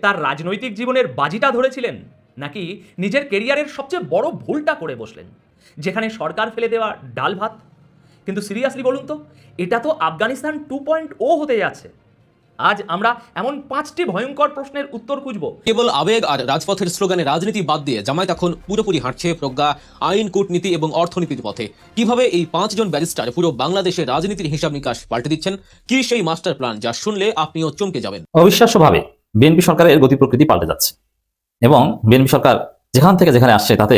তার রাজনৈতিক জীবনের বাজিটা ধরেছিলেন, নাকি নিজের কেরিয়ারের সবচেয়ে বড় ভুলটা করে বসলেন, যেখানে সরকার ফেলে দেওয়া ডাল ভাত? কিন্তু সিরিয়াসলি বলুন তো, এটা তো আফগানিস্তান 2.0 হতে যাচ্ছে। আজ আমরা এমন 5টি ভয়ঙ্কর প্রশ্নের উত্তর খুঁজব। কেবল আবেগ আর রাজপথের স্লোগানে রাজনীতি বাদ দিয়ে জামায়াত এখন পুরোপুরি হাঁটছে প্রজ্ঞা, আইন, কূটনীতি এবং অর্থনীতির পথে। কিভাবে এই 5 জন ব্যারিস্টার পুরো বাংলাদেশের রাজনীতির হিসাব নিকাশ পাল্টে দিচ্ছেন, কি সেই মাস্টার প্ল্যান যা শুনলে আপনিও চমকে যাবেন। অবিশ্বাস্যভাবে বিএনপি সরকারের গতি প্রকৃতি পাল্টে যাচ্ছে এবং বিএনপি সরকার যেখান থেকে যেখানে আসছে তাতে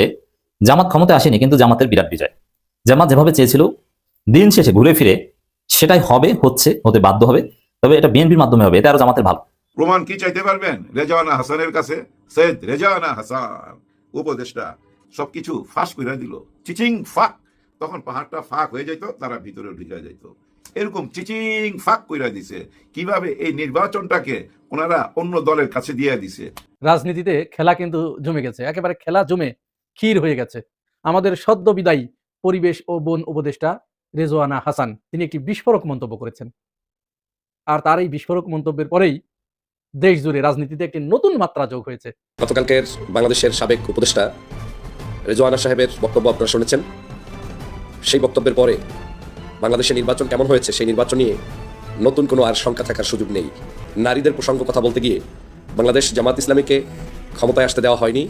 জামাত ক্ষমতায় আসেনি, কিন্তু জামাতের বিরাট বিজয়। জামাত যেভাবে চেয়েছিল দিন শেষে ঘুরে ফিরে সেটাই হবে, হচ্ছে, হতে বাধ্য হবে। তবে এটা বিএনপির মাধ্যমে হবে, এটা আরো জামাতের ভালো। প্রমাণ কি চাইতে পারবেন রেজাওয়ানা হাসানের কাছে? সৈয়দ রেজাওয়ানা হাসান উপদেষ্টা সবকিছু ফাঁস করে দিল, চিচিং ফাঁক। তখন পাহাড়টা ফাঁক হয়ে যেত, তারা ভিতরে ঢুকে যেত। এরকম চিচিং ফাঁক করে দিছে। কিভাবে এই নির্বাচনটাকে ওনারা অন্য দলের কাছে দিয়ে দিছে। রাজনীতিতে খেলা কিন্তু জমে গেছে, একেবারে খেলা জমে ক্ষীর হয়ে গেছে। আমাদের সদ্য বিদায়ী পরিবেশ ও বন উপদেষ্টা রেজওয়ানা হাসান তিনি একটি বিস্ফোরক মন্তব্য করেছেন, আর তার এই বিস্ফোরক মন্তব্যের পরেই দেশ জুড়ে রাজনীতিতে একটি নতুন মাত্রা যোগ হয়েছে। গতকালকের বাংলাদেশের সাবেক উপদেষ্টা রেজওয়ানা সাহেবের বক্তব্য আপনারা শুনেছেন। সেই বক্তব্যের পরে বাংলাদেশের নির্বাচন কেমন হয়েছে, সেই নির্বাচন নিয়ে নতুন কোনো আর শঙ্কা থাকার সুযোগ নেই। নারীদের প্রসঙ্গ কথা বলতে গিয়ে বাংলাদেশ জামাত ইসলামীকে ক্ষমতায় আসতে দেওয়া হয়নি,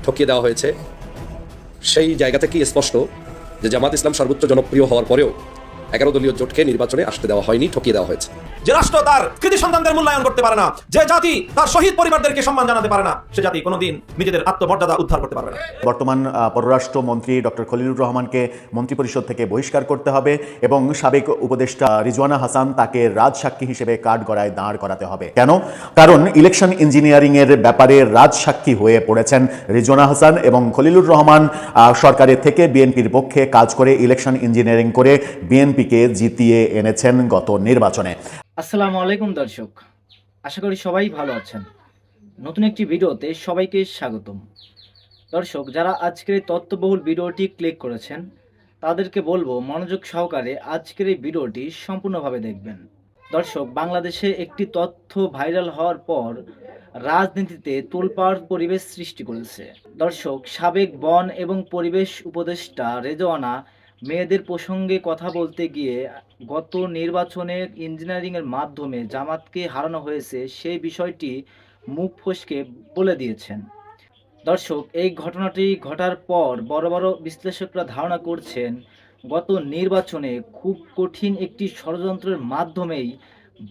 ঠকিয়ে দেওয়া হয়েছে। সেই জায়গা থেকেই স্পষ্ট যে জামাত ইসলাম সর্বোচ্চ জনপ্রিয় হওয়ার পরেও 11 দলীয় জোটকে নির্বাচনে আসতে দেওয়া হয়নি, ঠকিয়ে দেওয়া হয়েছে। যে রাষ্ট্র তার কৃতি সন্তানদের মূল্যায়ন করতে পারে না, যে জাতি তার শহীদ পরিবারদেরকে সম্মান জানাতে পারে না, সে জাতি কোনোদিন নিজেদের আত্মমর্যাদা উদ্ধার করতে পারবে না। বর্তমান পররাষ্ট্রমন্ত্রী ডক্টর খলিলুর রহমানকে মন্ত্রিপরিষদ থেকে বহিষ্কার করতে হবে এবং সাবেক উপদেষ্টা রিজওয়ানা হাসান তাকে রাজসাক্ষী হিসেবে কাঠগড়ায় দাঁড় করাতে হবে। কেন? কারণ ইলেকশন ইঞ্জিনিয়ারিং এর ব্যাপারে রাজসাক্ষী হয়ে পড়েছেন রিজওয়ানা হাসান এবং খলিলুর রহমান সরকারের থেকে বিএনপির পক্ষে কাজ করে ইলেকশন ইঞ্জিনিয়ারিং করে বিএনপিকে জিতিয়ে এনেছেন গত নির্বাচনে। আসসালামু আলাইকুম দর্শক, আশা করি সবাই ভালো আছেন। নতুন একটি ভিডিওতে সবাইকে স্বাগতম। দর্শক, যারা আজকের এই তথ্যবহুল ভিডিওটি ক্লিক করেছেন তাদেরকে বলবো মনোযোগ সহকারে আজকের এই ভিডিওটি সম্পূর্ণভাবে দেখবেন। দর্শক, বাংলাদেশে একটি তথ্য ভাইরাল হওয়ার পর রাজনীতিতে তোলপাড় পরিবেশ সৃষ্টি করেছে। দর্শক, সাবেক বন এবং পরিবেশ উপদেষ্টা রেজওয়ানা মেয়েদের প্রসঙ্গে কথা বলতে গিয়ে গত নির্বাচনে ইঞ্জিনিয়ারিংয়ের মাধ্যমে জামাতকে হারানো হয়েছে সেই বিষয়টি মুখ ফসকে বলে দিয়েছেন। দর্শক, এই ঘটনাটি ঘটার পর বড় বড় বিশ্লেষকরা ধারণা করছেন গত নির্বাচনে খুব কঠিন একটি ষড়যন্ত্রের মাধ্যমেই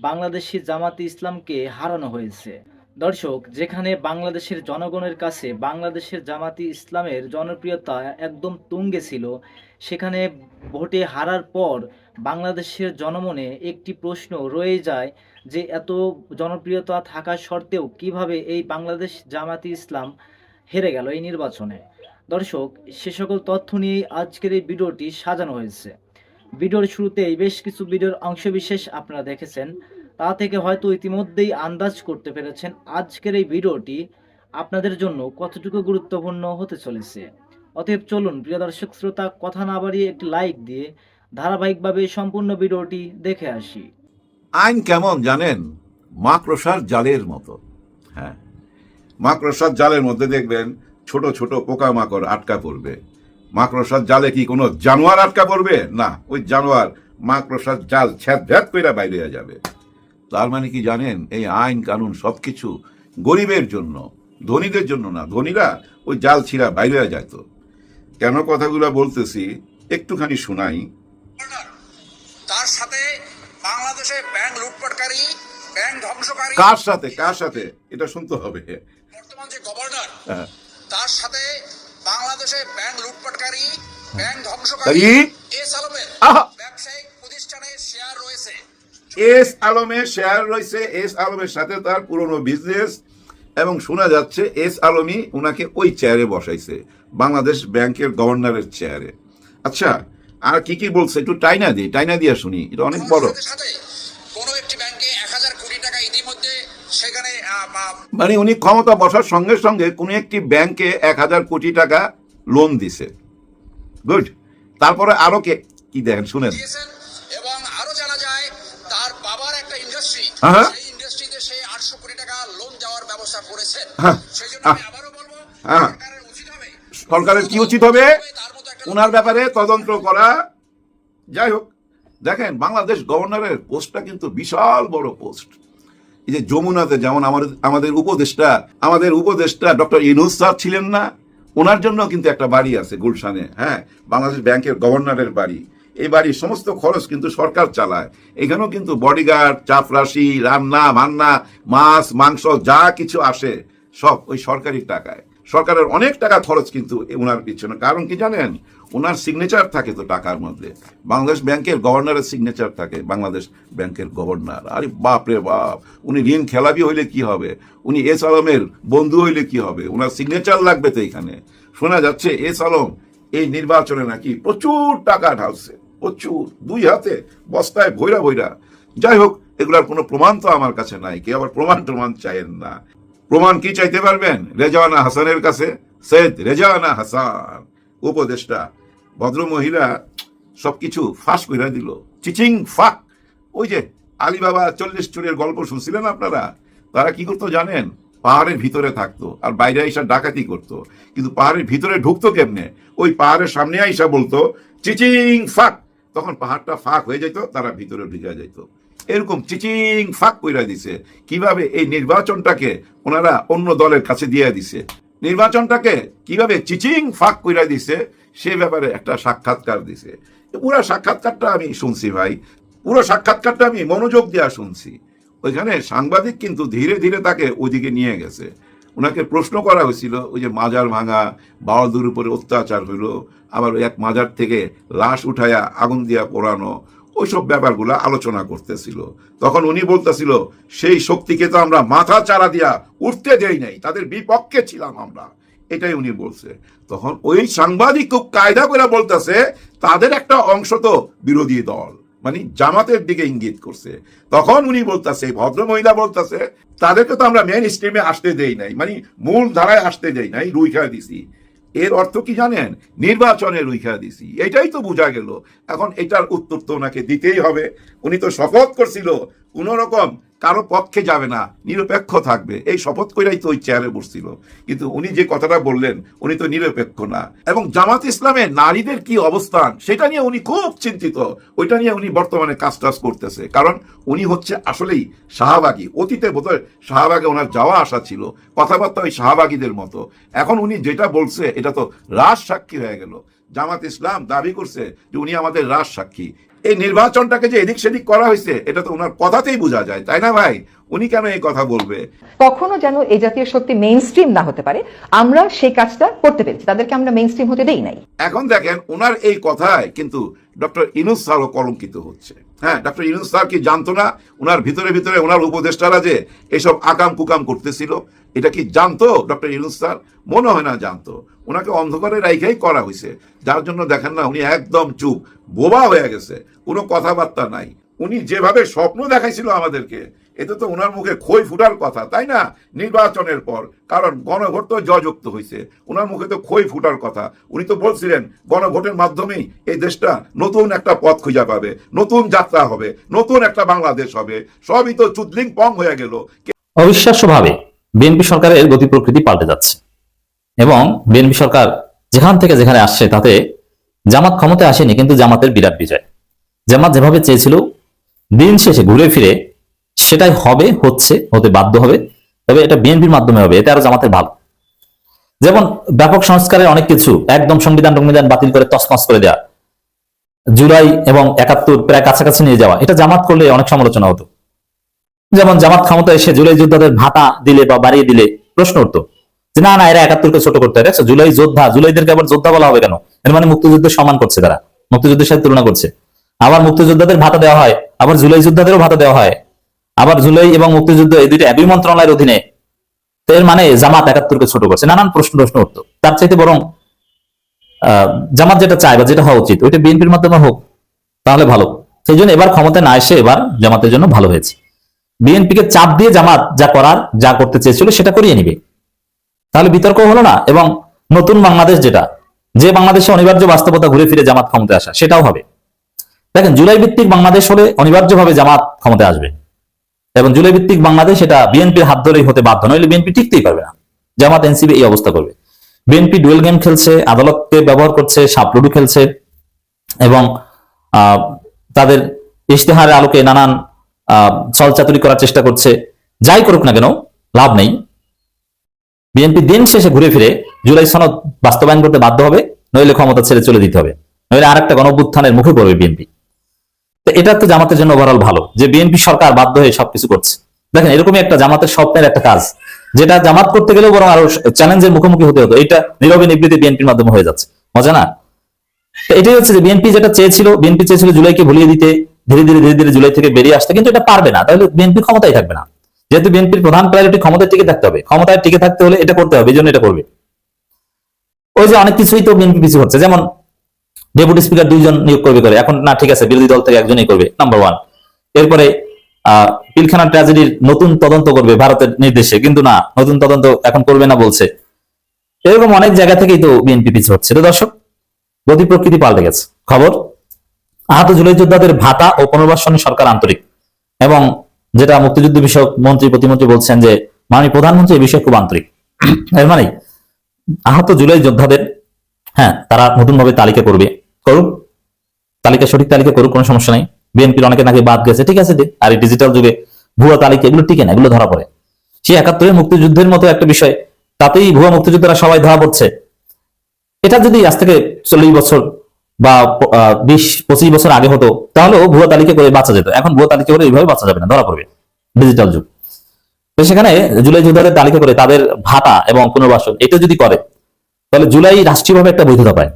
বাংলাদেশি জামাতে ইসলামকে হারানো হয়েছে। দর্শক, যেখানে বাংলাদেশের জনগণের কাছে বাংলাদেশের জামাতি ইসলামের জনপ্রিয়তা একদম তুঙ্গে ছিল, সেখানে ভোটে হারার পর বাংলাদেশের জনমনে একটি প্রশ্ন রয়ে যায় যে এত জনপ্রিয়তা থাকা সত্ত্বেও কিভাবে এই বাংলাদেশ জামাতি ইসলাম হেরে গেল এই নির্বাচনে। দর্শক, সে সকল তথ্য নিয়েই আজকের এই ভিডিওটি সাজানো হয়েছে। ভিডিওর শুরুতেই বেশ কিছু ভিডিওর অংশবিশেষ আপনারা দেখেছেন, তা থেকে হয়তো ইতিমধ্যেই আন্দাজ করতে পেরেছেন আজকের এই ভিডিওটি আপনাদের জন্য কতটুকু গুরুত্বপূর্ণ হতে চলেছে। অতএব চলুন প্রিয় দর্শক শ্রোতা, কথা না বাড়িয়ে একটি লাইক দিয়ে ধারাবাহিকভাবে সম্পূর্ণ ভিডিওটি দেখে আসি। আইন কেমন জানেন? মাকড়সার জালের মতো। হ্যাঁ, মাকড়সার জালের মধ্যে দেখবেন ছোট ছোট পোকামাকড় আটকা পড়বে। মাকড়সার জালে কি কোনো জানোয়ার আটকা পড়বে? না, ওই জানোয়ার মাকড়সার জাল ছ্যাদ করে বাইরে যাবে। তার মানে কি জানেন, এই আইন কানুন সবকিছু গরিবের জন্য, ধনীদের জন্য না। ধনীরা ওই জাল ছিঁড়া বাইরে যেত। কেন কথাগুলো বলতেছি একটুখানি শোনাই। তার সাথে বাংলাদেশে ব্যাংক লুটপাটকারী, ব্যাংক ধ্বংসকারী। কার সাথে এটা শুনতে হবে। বর্তমান যে গভর্নর, তার সাথে বাংলাদেশে ব্যাংক লুটপাটকারী, ব্যাংক ধ্বংসকারী এস আলমের ব্যবসায়িক প্রতিষ্ঠানে শেয়ার রয়েছে। এস আলমের সাথে তার পুরনো বিজনেস, এবং শোনা যাচ্ছে এস আলমই উনাকে ওই চেয়ারে বসাইছে, বাংলাদেশ ব্যাংকের গভর্নরের চেয়ারে। আচ্ছা, আর কি কি বলছে একটু টাইনা দিয়ে শুনি, এটা অনেক বড়। কোন একটি ব্যাংকে 1000 কোটি টাকা ইতিমধ্যে সেখানে, মানে উনি ক্ষমতা বসার সঙ্গে সঙ্গে কোন একটি ব্যাংকে 1000 কোটি টাকা লোন দিছে। গুড। তারপরে আরো কি দেখেন, শুনেন। এবং আরো জানা যায় তার বাবার একটা ইন্ডাস্ট্রি, সেই ইন্ডাস্ট্রিতে সে 800 কোটি টাকা লোন দেওয়ার ব্যবস্থা হ্যাঁ, হ্যাঁ, সরকারের কি উচিত হবে ওনার ব্যাপারে তদন্ত করা। যাই হোক, দেখেন বাংলাদেশ গভর্নরের পোস্টটা কিন্তু বিশাল বড় পোস্ট। এই যে যমুনাতে যেমন আমাদের উপদেষ্টা ডক্টর ইউনূস স্যার ছিলেন না, ওনার জন্য কিন্তু একটা বাড়ি আছে গুলশানে, হ্যাঁ, বাংলাদেশ ব্যাংকের গভর্নরের বাড়ি। এই বাড়ির সমস্ত খরচ কিন্তু সরকার চালায়। এখানেও কিন্তু বডিগার্ড, চাপরাশি, রান্না বান্না, মাছ মাংস যা কিছু আসে সব ওই সরকারি টাকায়। সরকারের অনেক টাকা খরচ কিন্তু ওনার পিছনে। কারণ কি জানেন, ওনার সিগনেচার থাকে তো টাকার মধ্যে। বাংলাদেশ ব্যাংকের গভর্নরের সিগনেচার থাকে, বাংলাদেশ ব্যাংকের গভর্নর। আরে বাপ রে বাপ, উনি ঋণ খেলাপি হইলে কি হবে, উনি এস আলমের বন্ধু হইলে কি হবে, ওনার সিগনেচার লাগবে তো এখানে। শোনা যাচ্ছে এস আলম এই নির্বাচনে নাকি প্রচুর টাকা ঢালছে, প্রচুর, 2 হাতে বস্তায় ভৈরা ভৈরা। যাই হোক, এগুলার কোনো প্রমাণ তো আমার কাছে নাই, কে আবার প্রমাণ চাইেন না। প্রমাণ কি চাইতে পারবেন? রেজওয়ানা হাসানের কাছে, সৈয়দ রেজওয়ানা হাসান উপদেষ্টা, ভদ্র মহিলা সবকিছু ফাঁস করে দিল, চিচিং ফাঁক। ওই যে আলিবাবা 40 চোরের গল্প শুনছিলেন আপনারা, তারা কি করতো জানেন? পাহাড়ের ভিতরে থাকতো আর বাইরে আইসা ডাকাতি করতো, কিন্তু পাহাড়ের ভিতরে ঢুকতো কেমনে? ওই পাহাড়ের সামনে আইসা বলতো চিচিং ফাঁক, তখন পাহাড়টা ফাঁক হয়ে যেত, তারা ভিতরে ঢুকে যেত। এরকম চিচিং ফাঁক কইরা দিছে। কিভাবে এই নির্বাচনটাকে ওনারা অন্য দলের কাছে দিয়ে দিছে, নির্বাচনটাকে কিভাবে চিচিং ফাঁক কইরা দিছে সে ব্যাপারে একটা সাক্ষাৎকার দিছে। পুরো সাক্ষাৎকারটা আমি শুনছি ভাই, পুরো সাক্ষাৎকারটা আমি মনোযোগ দেওয়া শুনছি। ওইখানে সাংবাদিক কিন্তু ধীরে ধীরে তাকে ওইদিকে নিয়ে গেছে। ওনাকে প্রশ্ন করা হয়েছিল, ওই যে মাজার ভাঙা, বাওয়ালদের উপরে অত্যাচার হইলো, আবার এক মাজার থেকে লাশ উঠায়া আগুন দিয়া পোড়ানো, ওইসব ব্যাপারগুলো আলোচনা করতেছিল। তখন উনি বলতেছিল, সেই শক্তিকে তো আমরা মাথা চারা দিয়া উঠতে দেই নাই, তাদের বিপক্ষে ছিলাম আমরা, এটাই উনি বলছে। তখন ওই সাংবাদিক খুব কায়দা করে বলতেছে, তাদের একটা অংশ তো বিরোধী দল, মানে জামাতের দিকে ইঙ্গিত করছে। তখন উনি বলতেছে, ভদ্র মহিলা বলতেছে, তাদেরকে তো আমরা মেন স্ট্রিমে আসতে দেই নাই, মানে মূল ধারায় আসতে দেই নাই, রুইখা দিছি। এর অর্থ কি জানেন? নির্বাচনে রুইখা দিছি, এটাই তো বোঝা গেল। এখন এটার উত্তর তো ওনাকে দিতেই হবে। উনি তো শপথ করছিল কোন রকম কারো পক্ষে যাবে না, নিরপেক্ষ থাকবে, এই শপথ কইরাই তো ওই চেয়ারে বসছিল। কিন্তু উনি যে কথাটা বললেন, উনি তো নিরপেক্ষ না। এবং জামাত ইসলামে নারীদের কি অবস্থান সেটা নিয়ে উনি খুব চিন্তিত, ওইটা নিয়ে উনি বর্তমানে কাজ করতেছে। কারণ উনি হচ্ছে আসলেই শাহবাগী, অতীতে বোধহয় শাহবাগে ওনার যাওয়া আসা ছিল, কথাবার্তা ওই শাহবাগীদের মতো। এখন উনি যেটা বলছে এটা তো রাজ সাক্ষী হয়ে গেল। জামাত ইসলাম দাবি করছে যে উনি আমাদের রাজ সাক্ষী। এই নির্বাচনটাকে যে এদিক সেদিক করা হয়েছে এটা তো ওনার কথাতেই বোঝা যায়, তাই না ভাই? উনি কেন এই কথা বলবে? কখনো যেন এই জাতীয় শক্তি মেইন স্ট্রিম না হতে পারে, আমরা সেই কাজটা করতে পেরেছি, তাদেরকে আমরা মেইন স্ট্রিম হতে দেই নাই। এখন দেখেন ওনার এই কথায় কিন্তু ডক্টর ইউনূস স্যারও কলঙ্কিত হচ্ছে। হ্যাঁ, ডক্টর ইউনূস স্যার কি জানতো না ওনার ভিতরে ভিতরে ওনার উপদেষ্টারা যে এসব আকাম কুকাম করতেছিল? এটা কি জানতো ডক্টর ইউনূস স্যার? মনে হয় না জানতো। ওনাকে অন্ধকারে রাইখাই করা হয়েছে, যার জন্য দেখেন না উনি একদম চুপ, বোবা হয়ে গেছে, কোনো কথাবার্তা নাই। উনি যেভাবে স্বপ্ন দেখাইছিল আমাদেরকে, এতে তো ওনার মুখে খই ফুটার কথা, তাই না? নির্বাচনের পর, কারণ গণভোট তো জয়যুক্ত হয়েছে, ওনার মুখে তো খই ফুটার কথা। উনি তো বলছিলেন গণভোটের মাধ্যমেই এই দেশটা নতুন একটা পথ খুঁজে পাবে, নতুন যাত্রা হবে, নতুন একটা বাংলাদেশ হবে। সবই তো চুদলিং পং হয়ে গেল। অবিশ্বাস্যভাবে বিএনপি সরকারের গতি প্রকৃতি পাল্টে যাচ্ছে এবং বিএনপি সরকার যেখান থেকে যেখানে আসছে তাতে জামাত ক্ষমতায় আসেনি, কিন্তু জামাতের বিরাট বিজয়। জামাত যেভাবে চেয়েছিল দিন শেষে ঘুরে ফিরে সেটাই হবে, হচ্ছে, হতে বাধ্য হবে। তবে এটা বিএনপির মাধ্যমে হবে, এটা আরো জামাতের ভালো। যেমন ব্যাপক সংস্কারের অনেক কিছু একদম সংবিধান বাতিল করে তছনছ করে দেওয়া, জুলাই এবং 71 প্রায় কাছাকাছি নিয়ে যাওয়া, এটা জামাত করলে অনেক সমালোচনা হতো। যেমন জামাত ক্ষমতায় এসে জুলাই যোদ্ধাদের ভাতা দিলে বা বাড়িয়ে দিলে প্রশ্ন উঠতো যে না এরা 71কে ছোট করতে হয়। জুলাই যোদ্ধা, জুলাইদেরকে আবার যোদ্ধা বলা হবে কেন? এর মানে মুক্তিযুদ্ধের সম্মান করছে, তারা মুক্তিযুদ্ধের সাথে তুলনা করছে। আবার মুক্তিযোদ্ধাদের ভাতা দেওয়া হয়, আবার জুলাই যোদ্ধাদেরও ভাতা দেওয়া হয়, আবার জুলাই এবং মুক্তিযুদ্ধ এই দুইটা একই মন্ত্রণালয়ের অধীনে। তো এর মানে জামাত 71কে ছোট করছে, নানান প্রশ্ন উঠতো। তার চাইতে বরং জামাত যেটা চায় বা যেটা হওয়া উচিত ওইটা বিএনপির মাধ্যমে হোক, তাহলে ভালো। সেই জন্য এবার ক্ষমতায় না এসে এবার জামাতের জন্য ভালো হয়েছে। বিএনপিকে চাপ দিয়ে জামাত যা করার, যা করতে চেয়েছিল সেটা করিয়ে নিবে, তাহলে বিতর্ক হলো না। এবং নতুন বাংলাদেশ যেটা, যে বাংলাদেশে অনিবার্য বাস্তবতা ঘুরে ফিরে জামাত ক্ষমতায় আসা, সেটাও হবে। দেখেন জুলাই ভিত্তিক বাংলাদেশ হলে অনিবার্যভাবে জামাত ক্ষমতায় আসবে এবং জুলাই ভিত্তিক বাংলাদেশ এটা বিএনপির হাত ধরেই হতে বাধ্য, নইলে বিএনপি টিকতেই পারবে না। জামাত এনসিপি এই অবস্থা করবে। বিএনপি ডুয়েল গেম খেলছে, আদালতকে ব্যবহার করছে, সাপলুডু খেলছে এবং তাদের ইশতেহারের আলোকে নানান ছলচাতুরি করার চেষ্টা করছে। যাই করুক না কেন লাভ নেই। বিএনপি দিন শেষে ঘুরে ফিরে জুলাই সনদ বাস্তবায়ন করতে বাধ্য হবে, নইলে ক্ষমতা ছেড়ে চলে দিতে হবে, নইলে আরেকটা গণঅভ্যুত্থানের মুখে পড়বে বিএনপি। তো এটা তো জামাতের জন্য ওভারঅল ভালো যে বিএনপি সরকার বাধ্য হয়ে সবকিছু করছে। দেখেন, এরকমই একটা জামাতের স্বপ্নের একটা কাজ, যেটা জামাত করতে গেলেও বরং আরো চ্যালেঞ্জের মুখোমুখি হতে হতো, এটা নীরবে নিবৃত্তি বিএনপির মাধ্যমে হয়ে যাচ্ছে। মজা না? তো এটাই হচ্ছে যে বিএনপি যেটা চেয়েছিল, বিএনপি চেয়েছিল জুলাইকে ভুলিয়ে দিতে, ধীরে ধীরে জুলাই থেকে বেরিয়ে আসতে, কিন্তু এটা পারবে না। তাহলে বিএনপি ক্ষমতায় থাকবে না। যেহেতু বিএনপির প্রধান প্রায়োরিটি ক্ষমতায় টিকে থাকতে হবে, ক্ষমতায় টিকে থাকতে হলে এটা করতে হবে, এই জন্য এটা করবে। ওই যে অনেক কিছুই তো বিএনপি পিছু হচ্ছে, যেমন ডেপুটি স্পিকার 2 জন নিয়োগ করবে করে, এখন না ঠিক আছে বিরোধী দল থেকে একজনই করবে, নাম্বার 1। এরপরে পিলখানা ট্র্যাজেডির নতুন তদন্ত করবে ভারতের নির্দেশে, কিন্তু না, নতুন তদন্ত এখন করবে না বলছে। এরকম অনেক জায়গা থেকেই তো বিএনপি পিছু হচ্ছে। তো দর্শক, গতি প্রকৃতি পাল্টে গেছে। খবর, আহত জুলাই যোদ্ধাদের ভাতা ও পুনর্বাসনে সরকার আন্তরিক, এবং যেটা মুক্তিযুদ্ধ বিষয়ক মন্ত্রী প্রতিমন্ত্রী বলছেন যে মাননীয় প্রধানমন্ত্রী এই বিষয়ে খুব আন্তরিক। এর মানে আহত জুলাই যোদ্ধাদের তারা নতুন ভাবে তালিকা করবে, করুক, তালিকা সঠিক তালিকা করুক, কোনো সমস্যা নাই। বিএনপির অনেকে নাকি বাদ গেছে, ঠিক আছে, আর এই ডিজিটাল যুগে ভুয়া তালিকা এগুলো টিকে না, এগুলো ধরা পড়ে। সেই 71-এর মুক্তিযুদ্ধের মতো একটা বিষয়, তাতেই ভুয়া মুক্তিযোদ্ধারা সবাই ধরা পড়ছে। এটা যদি আজ থেকে 40 বছর বা 20-25 বছর আগে হতো, তাহলেও ভুয়া তালিকা করে বাঁচা যেত। এখন ভুয়া তালিকা করে এইভাবে বাঁচা যাবে না, ধরা পড়বে, ডিজিটাল যুগ। তো সেখানে জুলাই যোদ্ধাদের তালিকা করে তাদের ভাতা এবং পুনর্বাসন এটা যদি করে, তাহলে জুলাই রাষ্ট্রীয়ভাবে একটা বৈধতা পায়,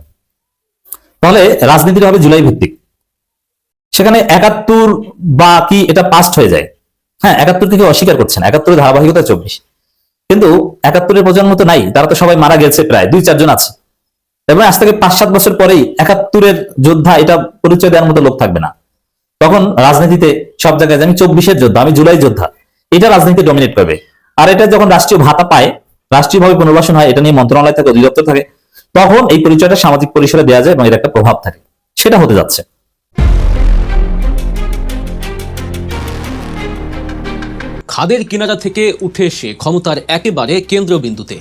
তাহলে রাজনীতির হবে জুলাই ভিত্তিক। সেখানে 71 বা কি এটা পাস্ট হয়ে যায়। 71 থেকে অস্বীকার করছে না, 71-এর ধারাবাহিকতা 24, কিন্তু 71-এর প্রজন্ম তো নাই, তারা তো সবাই মারা গেছে, প্রায় 2-4 জন আছে। এবং আজ থেকে 5-7 বছর পরেই 71-এর যোদ্ধা এটা পরিচয় দেওয়ার মতো লোক থাকবে না। তখন রাজনীতিতে সব জায়গায় আমি 24-এর যোদ্ধা, আমি জুলাই যোদ্ধা, এটা রাজনীতি ডমিনেট করবে। আর এটা যখন রাষ্ট্রীয় ভাতা পায়, রাষ্ট্রীয়ভাবে পুনর্বাসন হয়, এটা নিয়ে মন্ত্রণালয় থাকে, অধিদপ্তর থাকে, তখন এই পরিচয়টা সামাজিক পরিসরে দেওয়া যায় এবং এর একটা প্রভাব থাকে। সেটা হতে যাচ্ছে। খাদের কিনারা থেকে উঠে এসে ক্ষমতার একেবারে কেন্দ্রবিন্দুতে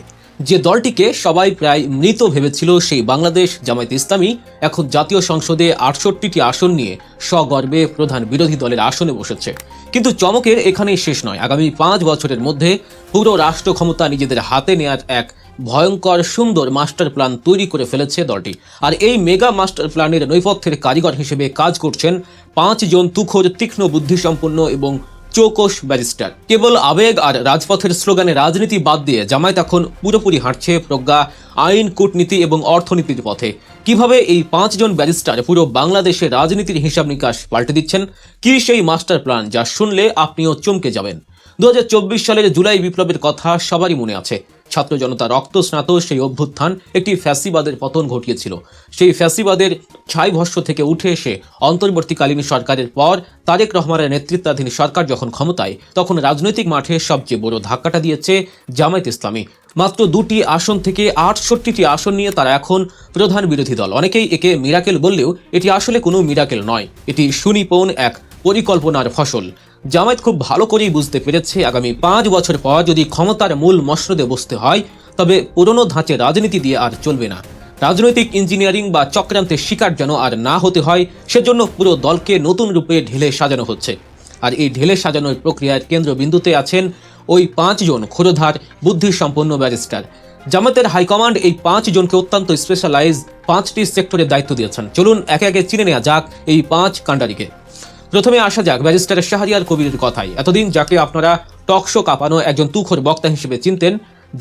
যে দলটিকে সবাই প্রায় মৃত ভেবেছিল, সেই বাংলাদেশ জামায়াতে ইসলামী এখন জাতীয় সংসদে 68টি আসন নিয়ে সগর্বে প্রধান বিরোধী দলের আসনে বসেছে। কিন্তু চমকের এখানেই শেষ নয়। আগামী 5 বছরের মধ্যে পুরো রাষ্ট্র ক্ষমতা নিজেদের হাতে নেওয়ার এক ভয়ঙ্কর সুন্দর মাস্টার প্ল্যান তৈরি করে ফেলেছে দলটি। আর এই মেগা মাস্টার প্ল্যানের নৈপথ্যের কারিগর হিসেবে কাজ করছেন 5 জন তুখোর, তীক্ষ্ণ বুদ্ধিসম্পন্ন এবং চৌকস ব্যারিস্টার। কেবল আবেগ আর রাজপথের স্লোগানে রাজনীতি বাদ দিয়ে জামায়াত এখন পুরোপুরি হাঁটছে প্রজ্ঞা, আইন, কূটনীতি এবং অর্থনীতির পথে। কিভাবে এই 5 জন ব্যারিস্টার পুরো বাংলাদেশের রাজনীতির হিসাব নিকাশ পাল্টে দিচ্ছেন, কি সেই মাস্টার প্ল্যান যা শুনলে আপনিও চমকে যাবেন। 2024 সালের জুলাই বিপ্লবের কথা সবারই মনে আছে। ছাত্র জনতা রক্তস্নাত সেই অভ্যুত্থান একটি ফ্যাসিবাদের পতন ঘটিয়েছিল। সেই ফ্যাসিবাদের ছাইভস্য থেকে উঠে এসে অন্তর্বর্তীকালীন সরকারের পর তারেক রহমানের নেতৃত্বাধীন সরকার যখন ক্ষমতায়, তখন রাজনৈতিক মাঠে সবচেয়ে বড় ধাক্কাটা দিয়েছে জামায়াত ইসলামী। মাত্র 2টি আসন থেকে 68টি আসন নিয়ে তারা এখন প্রধান বিরোধী দল। অনেকেই একে মিরাকেল বললেও এটি আসলে কোনো মিরাকেল নয়, এটি সুনিপুণ এক পরিকল্পনার ফসল। জামায়াত খুব ভালো করেই বুঝতে পেরেছে, আগামী 5 বছর পর যদি ক্ষমতার মূল মসনদে বসতে হয়, তবে পুরনো ধাঁচে রাজনীতি দিয়ে আর চলবে না। রাজনৈতিক ইঞ্জিনিয়ারিং বা চক্রান্তের শিকার যেন আর না হতে হয়, সেজন্য পুরো দলকে নতুন রূপে ঢেলে সাজানো হচ্ছে। আর এই ঢেলে সাজানোর প্রক্রিয়ার কেন্দ্রবিন্দুতে আছেন ওই 5 জন ক্ষুরধার বুদ্ধিসম্পন্ন ব্যারিস্টার। জামায়াতের হাইকমান্ড এই 5 জনকে অত্যন্ত স্পেশালাইজ 5টি সেক্টরের দায়িত্ব দিয়েছেন। চলুন একে একে চিনে নেওয়া যাক এই 5 কাণ্ডারিকে। প্রথমে আসা যাক ব্যারিস্টার শাহরিয়ার কবিরের কথায়। এতদিন যাকে আপনারা টকশো কাঁপানো একজন তুখোর বক্তা হিসেবে চিনতেন,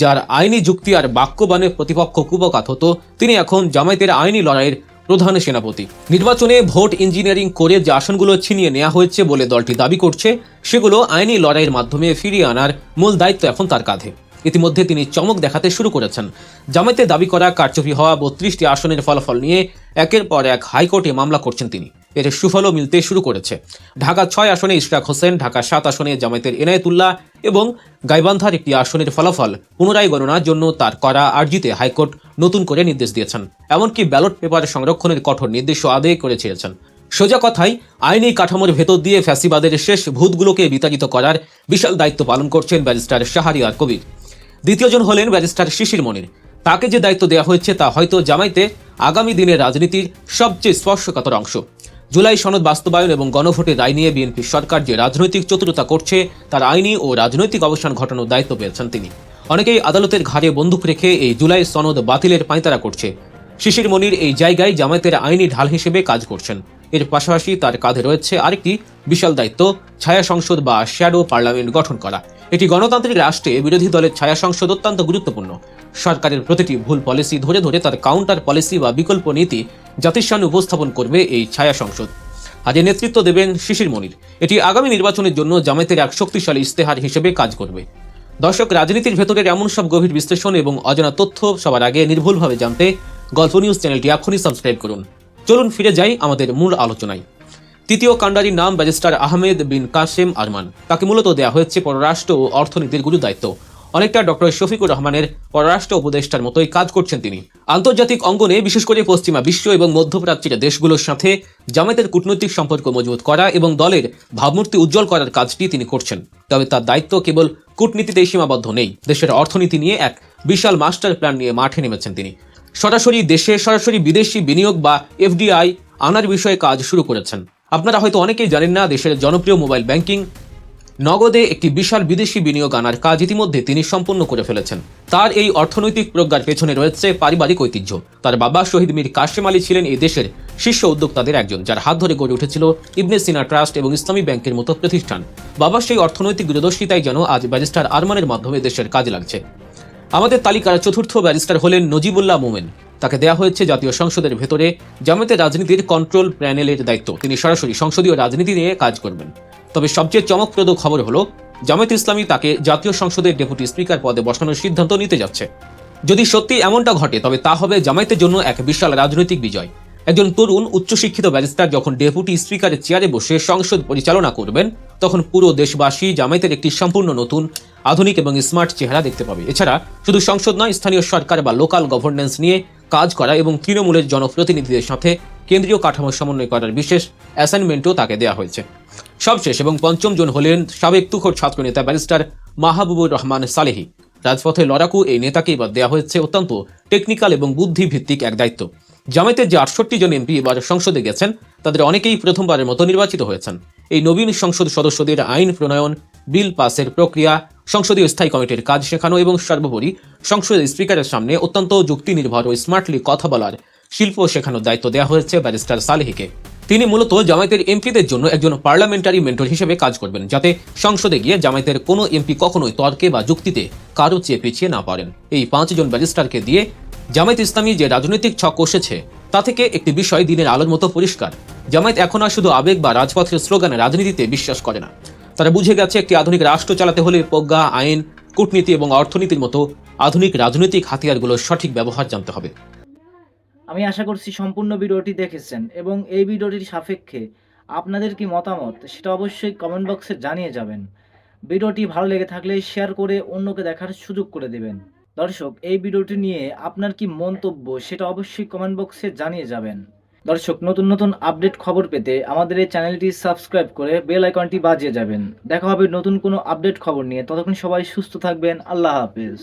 যার আইনি যুক্তি আর বাক্যবাণে প্রতিপক্ষ কুপকাত হতো, তিনি এখন জামায়াতের আইনি লড়াইয়ের প্রধান সেনাপতি। নির্বাচনে ভোট ইঞ্জিনিয়ারিং করে যে আসনগুলো ছিনিয়ে নেওয়া হয়েছে বলে দলটি দাবি করছে, সেগুলো আইনি লড়াইয়ের মাধ্যমে ফিরিয়ে আনার মূল দায়িত্ব এখন তার কাঁধে। ইতিমধ্যে তিনি চমক দেখাতে শুরু করেছেন। জামায়াতে দাবি করা কারচুপি হওয়া 32টি আসনের ফলাফল নিয়ে একের পর এক হাইকোর্টে মামলা করছেন তিনি। এর সুফলও মিলতে শুরু করেছে। ঢাকা 6 আসনে ইশরাক হোসেন, ঢাকা 7 আসনে জামায়াতের এনায়েতুল্লাহ এবং গাইবান্ধার একটি আসনের ফলাফল পুনরায় গণনার জন্য তার করা আর্জিতে হাইকোর্ট নতুন করে নির্দেশ দিয়েছেন। এমনকি ব্যালট পেপার সংরক্ষণের কঠোর নির্দেশও আদায় করে চেয়েছেন। সোজা কথায় আইনি কাঠামোর ভেতর দিয়ে ফ্যাসিবাদের শেষ ভূতগুলোকে বিতাড়িত করার বিশাল দায়িত্ব পালন করছেন ব্যারিস্টার শাহরিয়ার কবির। দ্বিতীয়জন হলেন ব্যারিস্টার শিশির মনির। তাকে যে দায়িত্ব দেওয়া হয়েছে তা হয়তো জামায়াতে আগামী দিনের রাজনীতির সবচেয়ে স্পর্শকাতর অংশ। জুলাই সনদ বাস্তবায়ন এবং গণভোটের রায় নিয়ে বিএনপি সরকার যে রাজনৈতিক চতুরতা করছে তার আইনি ও রাজনৈতিক অবসান ঘটানোর দায়িত্ব পেয়েছেন তিনি। অনেকেই আদালতের ঘাড়ে বন্দুক রেখে এই জুলাই সনদ বাতিলের পাঁয়তারা করছে। শিশির মনির এই জায়গায় জামায়াতের আইনি ঢাল হিসেবে কাজ করছেন। এর পাশাপাশি তার কাঁধে রয়েছে আরেকটি বিশাল দায়িত্ব, ছায়া সংসদ বা শ্যাডো পার্লামেন্ট গঠন করা। এটি গণতান্ত্রিক রাষ্ট্রে বিরোধী দলের ছায়া সংসদ অত্যন্ত গুরুত্বপূর্ণ। সরকারের প্রতিটি ভুল পলিসি ধরে ধরে তার কাউন্টার পলিসি বা বিকল্প নীতি জাতির সামনে উপস্থাপন করবে এই ছায়া সংসদ। আর এর নেতৃত্ব দেবেন শিশির মনির। এটি আগামী নির্বাচনের জন্য জামায়াতের এক শক্তিশালী ইস্তেহার হিসেবে কাজ করবে। দর্শক, রাজনীতির ভেতরের এমন সব গভীর বিশ্লেষণ এবং অজানা তথ্য সবার আগে নির্ভুলভাবে জানতে গল্প নিউজ চ্যানেলটি এখনই সাবস্ক্রাইব করুন। চলুন ফিরে যাই আমাদের মূল আলোচনায়। তৃতীয় কাণ্ডারির নাম ব্যারিস্টার আহমেদ বিন কাসেম আরমান। তাকে মূলত দেওয়া হয়েছে পররাষ্ট্র ও অর্থনীতির গুরু দায়িত্ব। অনেকটা ডক্টর শফিকুর রহমানের পররাষ্ট্র উপদেষ্টার মতোই কাজ করছেন তিনি। আন্তর্জাতিক অঙ্গনে বিশেষ করে পশ্চিমা বিশ্ব এবং মধ্যপ্রাচ্যের দেশগুলোর সাথে জামায়াতের কূটনৈতিক সম্পর্ক মজবুত করা এবং দলের ভাবমূর্তি উজ্জ্বল করার কাজটি তিনি করছেন। তবে তার দায়িত্ব কেবল কূটনীতিতেই সীমাবদ্ধ নেই। দেশের অর্থনীতি নিয়ে এক বিশাল মাস্টার প্ল্যান নিয়ে মাঠে নেমেছেন তিনি। সরাসরি দেশে সরাসরি বিদেশি বিনিয়োগ বা এফডিআই আনার বিষয়ে কাজ শুরু করেছেন। আপনারা হয়তো অনেকেই জানেন না, দেশের জনপ্রিয় মোবাইল ব্যাংকিং নগদে একটি বিশাল বিদেশি বিনিয়োগ আনার কাজ ইতিমধ্যে তিনি সম্পন্ন করে ফেলেছেন। তার এই অর্থনৈতিক প্রজ্ঞার পেছনে রয়েছে পারিবারিক ঐতিহ্য। তার বাবা শহীদ মীর কাশেম আলী ছিলেন এই দেশের শীর্ষ উদ্যোক্তাদের একজন, যার হাত ধরে গড়ে উঠেছিল ইবনে সিনা ট্রাস্ট এবং ইসলামী ব্যাংকের মতো প্রতিষ্ঠান। বাবার সেই অর্থনৈতিক দূরদর্শিতাই যেন আজ ব্যারিস্টার আরমানের মাধ্যমে দেশের কাজে লাগছে। আমাদের তালিকার চতুর্থ ব্যারিস্টার হলেন নজিবুল্লাহ মোমেন। তাকে দেওয়া হয়েছে জাতীয় সংসদের ভেতরে জামায়াতের রাজনীতির কন্ট্রোল প্যানেলের দায়িত্ব। তিনি সরাসরি সংসদীয় রাজনীতি নিয়ে কাজ করবেন। তবে সবচেয়ে চমকপ্রদ খবর হলো জামায়াত ইসলামী তাকে জাতীয় সংসদের ডেপুটি স্পিকার পদে বসানোর সিদ্ধান্ত নিতে যাচ্ছে। যদি সত্যি এমনটা ঘটে তবে তা হবে জামায়াতের জন্য এক বিশাল রাজনৈতিক বিজয়। একজন তরুণ উচ্চশিক্ষিত ব্যারিস্টার যখন ডেপুটি স্পিকারের চেয়ারে বসে সংসদ পরিচালনা করবেন, তখন পুরো দেশবাসী জামায়াতের একটি সম্পূর্ণ নতুন, আধুনিক এবং স্মার্ট চেহারা দেখতে পাবে। এছাড়া শুধু সংসদ নয়, স্থানীয় সরকার বা লোকাল গভর্নেন্স নিয়ে কাজ করা এবং তৃণমূলের জনপ্রতিনিধিদের সাথে কেন্দ্রীয় কাঠামো সমন্বয় করার বিশেষ অ্যাসাইনমেন্টও তাকে দেওয়া হয়েছে। সবশেষ এবং পঞ্চম জন হলেন সাবেক তুখোড় ছাত্রনেতা ব্যারিস্টার মাহবুবুর রহমান সালেহী। রাজপথে লড়াকু এই নেতাকে এবার দেওয়া হয়েছে অত্যন্ত টেকনিক্যাল এবং বুদ্ধিভিত্তিক এক দায়িত্ব। জামায়াতের যে 68 জন এমপি এবার সংসদে গেছেন, তাদের অনেকেই প্রথমবারের মতো নির্বাচিত হয়েছেন। এই নবীন সংসদ সদস্যদের আইন প্রণয়ন, বিল পাসের প্রক্রিয়া, সংসদীয় স্থায়ী কমিটির কাজ শেখানো এবং সর্বোপরি সংসদের স্পিকারের সামনে অত্যন্ত যুক্তি নির্ভর ও স্মার্টলি কথা বলার শিল্প শেখানোর দায়িত্ব দেওয়া হয়েছে ব্যারিস্টার সালেহীকে। তিনি মূলত জামায়াতের এমপিদের জন্য একজন পার্লামেন্টারি মেন্টর হিসেবে কাজ করবেন, যাতে সংসদে গিয়ে জামায়াতের কোনো এমপি কখনোই তর্কে বা যুক্তিতে কারো চেয়ে পিছিয়ে না পারেন। এই 5 জন ব্যারিস্টারকে দিয়ে জামায়াত ইসলামী যে রাজনৈতিক ছক কষেছে তা থেকে একটি বিষয় দিনের আলোর মতো পরিষ্কার। জামায়াত এখন আর শুধু আবেগ বা রাজপথের স্লোগানে রাজনীতিতে বিশ্বাস করে না। তারা বুঝে গেছে একটি আধুনিক রাষ্ট্র চালাতে হলে প্রজ্ঞা, আইন, কূটনীতি এবং অর্থনীতির মতো আধুনিক রাজনৈতিক হাতিয়ারগুলোর সঠিক ব্যবহার জানতে হবে। আমি আশা করছি সম্পূর্ণ ভিডিওটি দেখেছেন এবং এই ভিডিওটির সাপেক্ষে আপনাদের কি মতামত সেটা অবশ্যই কমেন্ট বক্সে জানিয়ে যাবেন। ভিডিওটি ভালো লেগে থাকলে শেয়ার করে অন্যকে দেখার সুযোগ করে দেবেন। দর্শক, এই ভিডিওটি নিয়ে আপনার কি মন্তব্য সেটা অবশ্যই কমেন্ট বক্সে জানিয়ে যাবেন। দর্শক, নতুন নতুন আপডেট খবর পেতে আমাদের এই চ্যানেলটি সাবস্ক্রাইব করে বেল আইকনটি বাজিয়ে যাবেন। দেখা হবে নতুন কোনো আপডেট খবর নিয়ে। ততক্ষণ সবাই সুস্থ থাকবেন। আল্লাহ হাফেজ।